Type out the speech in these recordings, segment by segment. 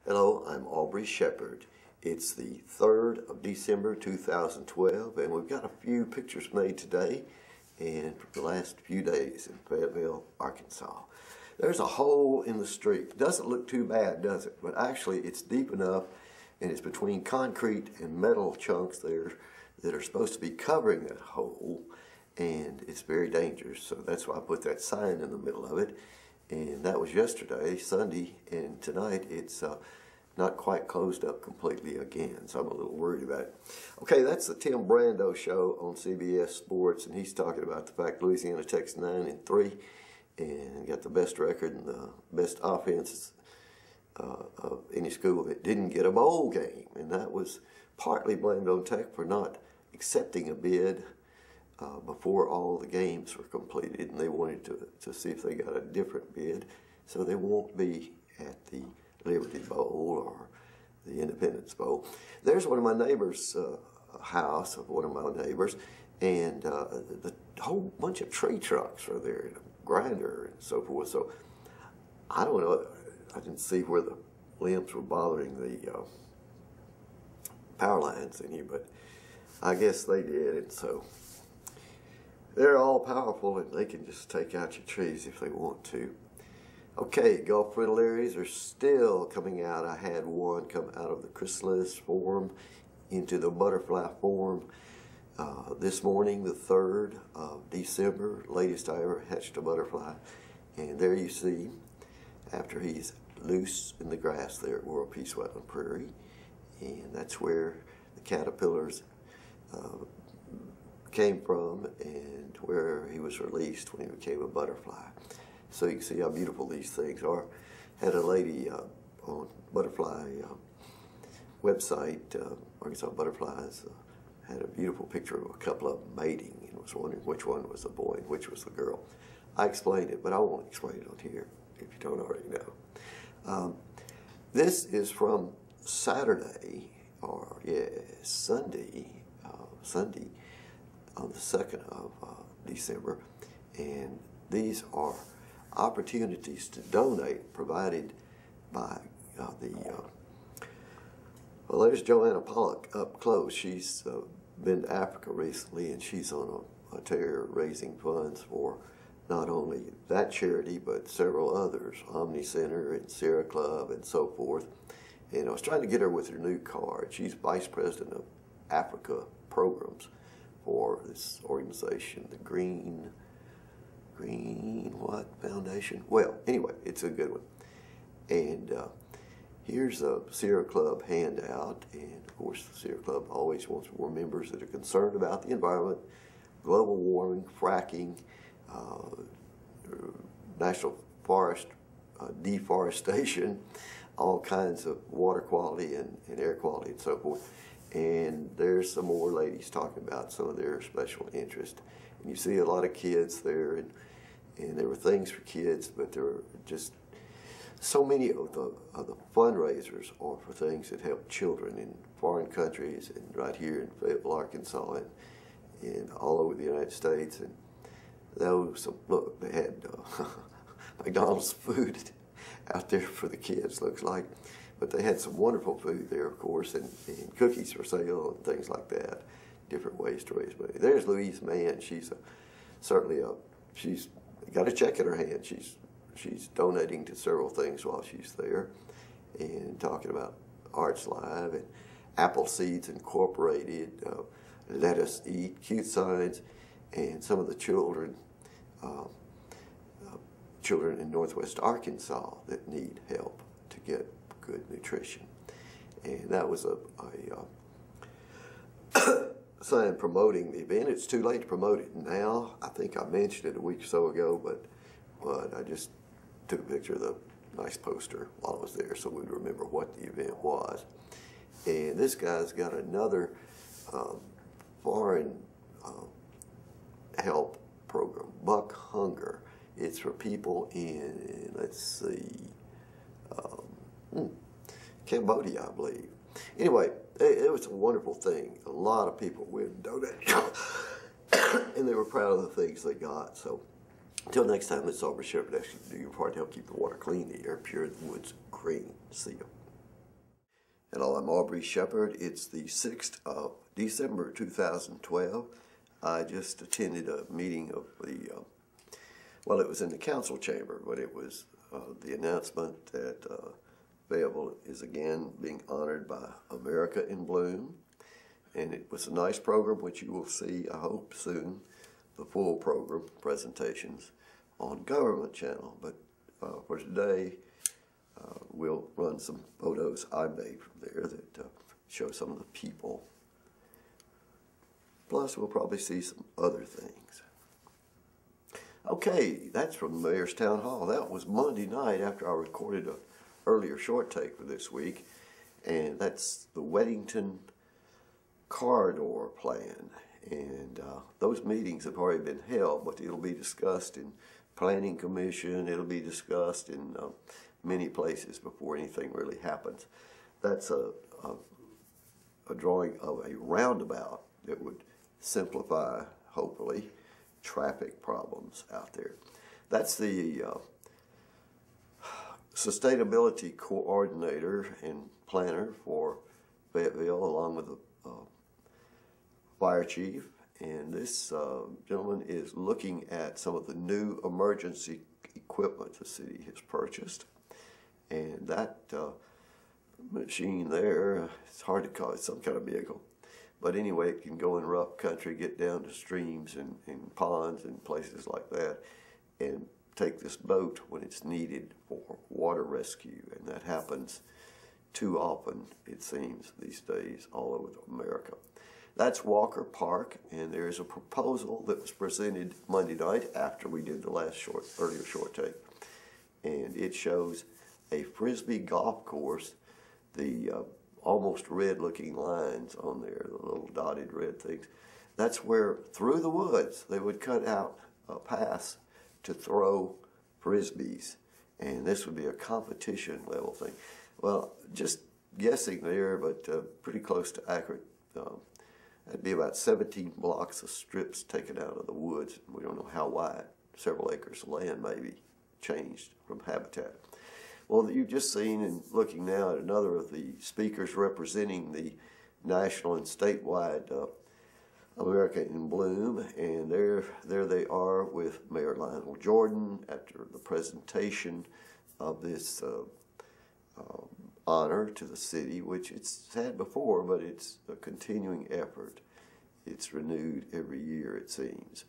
Hello, I'm Aubrey Shepherd. It's the 3rd of December 2012, and we've got a few pictures made today and for the last few days in Fayetteville, Arkansas. There's a hole in the street. It doesn't look too bad, does it? But actually it's deep enough, and it's between concrete and metal chunks there that are supposed to be covering that hole, and it's very dangerous. So that's why I put that sign in the middle of it. And that was yesterday, Sunday, and tonight it's not quite closed up completely again, so I'm a little worried about it. Okay, that's the Tim Brando show on CBS Sports, and he's talking about the fact Louisiana takes 9-3 and got the best record and the best offense of any school that didn't get a bowl game, and that was partly blamed on Tech for not accepting a bid before all the games were completed, and they wanted to see if they got a different bid, so they won't be at the Liberty Bowl or the Independence Bowl. There's one of my neighbors' house of one of my neighbors, and the whole bunch of tree trucks are there, and a grinder and so forth. So I don't know. I didn't see where the limbs were bothering the power lines any, but I guess they did, and so they're all powerful, and they can just take out your trees if they want to. Okay, Gulf fritillaries are still coming out. I had one come out of the chrysalis form into the butterfly form this morning, the 3rd of December. Latest I ever hatched a butterfly. And there you see, after he's loose in the grass there at World Peace Wetland Prairie. And that's where the caterpillars came from and where he was released when he became a butterfly. So you can see how beautiful these things are. Had a lady on butterfly website, Arkansas Butterflies, had a beautiful picture of a couple of them mating and was wondering which one was the boy and which was the girl. I explained it, but I won't explain it on here if you don't already know. This is from Saturday, or Sunday, Sunday on the 2nd of December, and these are opportunities to donate provided by well, there's Joanna Pollock up close. She's been to Africa recently, and she's on a tear raising funds for not only that charity but several others, Omni Center and Sierra Club and so forth. And I was trying to get her with her new card. She's Vice President of Africa Programs for this organization, the Green what Foundation? Well, anyway, it's a good one. And here's a Sierra Club handout, and of course the Sierra Club always wants more members that are concerned about the environment, global warming, fracking, national forest deforestation, all kinds of water quality and air quality and so forth. And there's some more ladies talking about some of their special interest. And you see a lot of kids there, and there were things for kids, but there were just so many of the fundraisers are for things that help children in foreign countries and right here in Fayetteville, Arkansas, and all over the United States. And those, look, they had McDonald's food out there for the kids, looks like. But they had some wonderful food there, of course, and cookies for sale and things like that. Different ways to raise money. There's Louise Mann. She's she's got a check in her hand. She's donating to several things while she's there, and talking about Arts Live and Apple Seeds Incorporated, Let Us Eat, Cute Signs, and some of the children in Northwest Arkansas that need help to get good nutrition. And that was a sign promoting the event. It's too late to promote it now. I think I mentioned it a week or so ago, but I just took a picture of the nice poster while I was there so we'd remember what the event was. And this guy's got another foreign help program, Buck Hunger. It's for people in, let's see, Cambodia, I believe. Anyway, it was a wonderful thing. A lot of people went and donated, and they were proud of the things they got. So until next time, this is Aubrey Shepherd. Actually, do your part to help keep the water clean, the air pure, and the woods green. See you. Hello, I'm Aubrey Shepherd. It's the 6th of December 2012. I just attended a meeting of the, well, it was in the council chamber, but it was the announcement that Fayetteville is again being honored by America in Bloom. And it was a nice program, which you will see, I hope, soon, the full program presentations on Government Channel. But for today, we'll run some photos I made from there that show some of the people. Plus, we'll probably see some other things. Okay, that's from the Mayor's Town Hall. That was Monday night after I recorded an earlier short take for this week. And that's the Weddington Corridor Plan. And those meetings have already been held, but it'll be discussed in Planning Commission. It'll be discussed in many places before anything really happens. That's a drawing of a roundabout that would simplify, hopefully, traffic problems out there. That's the sustainability coordinator and planner for Fayetteville, along with the fire chief. And this gentleman is looking at some of the new emergency equipment the city has purchased. And that machine there, it's hard to call it some kind of vehicle. But anyway, it can go in rough country, get down to streams and ponds and places like that, and take this boat when it's needed for water rescue. And that happens too often, it seems, these days all over America. That's Walker Park, and there's a proposal that was presented Monday night after we did the earlier short take. And it shows a Frisbee golf course, the almost red-looking lines on there, the little dotted red things. That's where, through the woods, they would cut out a pass to throw Frisbees. And this would be a competition level thing. Well, just guessing there, but pretty close to accurate. That'd be about 17 blocks of strips taken out of the woods. We don't know how wide. Several acres of land maybe changed from habitat. Well, you've just seen and looking now at another of the speakers representing the national and statewide America in Bloom, and there they are with Mayor Lionel Jordan after the presentation of this honor to the city, which it's had before, but it's a continuing effort. It's renewed every year, it seems.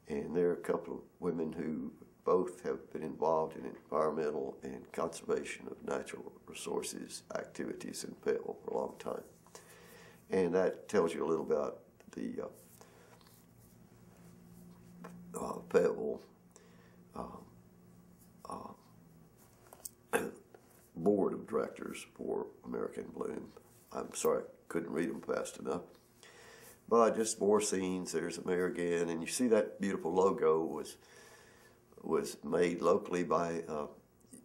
And there are a couple of women who both have been involved in environmental and conservation of natural resources activities in Fayetteville for a long time. And that tells you a little about the Fayetteville board of directors for American Bloom. I'm sorry I couldn't read them fast enough. But just more scenes. There's the mayor again, and you see that beautiful logo was made locally by a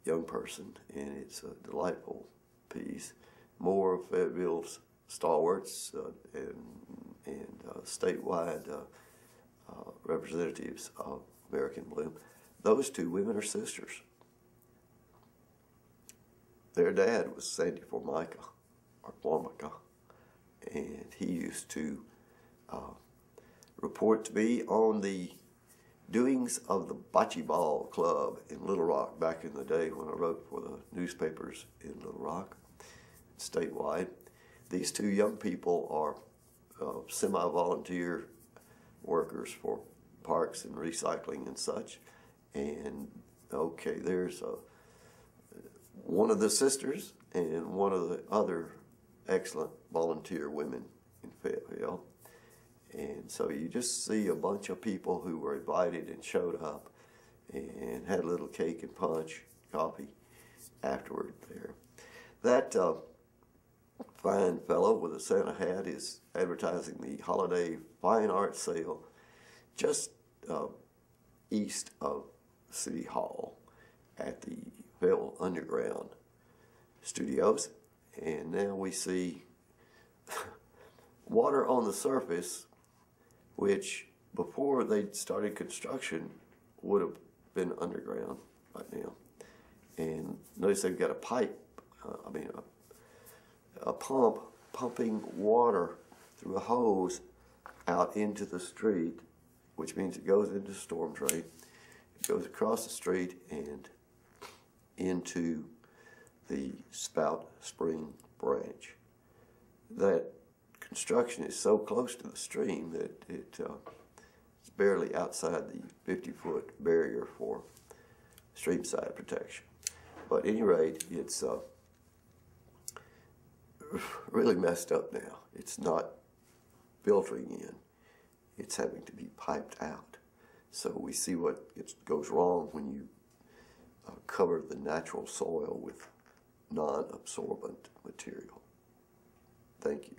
young person, and it's a delightful piece. More of Fayetteville's stalwarts and statewide representatives of American Bloom. Those two women are sisters. Their dad was Sandy Formica, and he used to report to me on the doings of the Bocce Ball Club in Little Rock back in the day when I wrote for the newspapers in Little Rock, statewide. These two young people are semi-volunteer workers for parks and recycling and such. And okay, there's one of the sisters and one of the other excellent volunteer women in Fayetteville. And so you just see a bunch of people who were invited and showed up and had a little cake and punch, coffee afterward there. That fine fellow with a Santa hat is advertising the holiday fine art sale just east of City Hall at the Fayetteville Underground Studios. And now we see water on the surface, which before they started construction would have been underground right now. And notice they've got a pipe, a pump pumping water through a hose out into the street, which means it goes into the storm drain. It goes across the street and into the spout spring branch. That construction is so close to the stream that it's barely outside the 50-foot barrier for streamside protection. But at any rate, it's really messed up now. It's not filtering in. It's having to be piped out. So we see what goes wrong when you cover the natural soil with non-absorbent material. Thank you.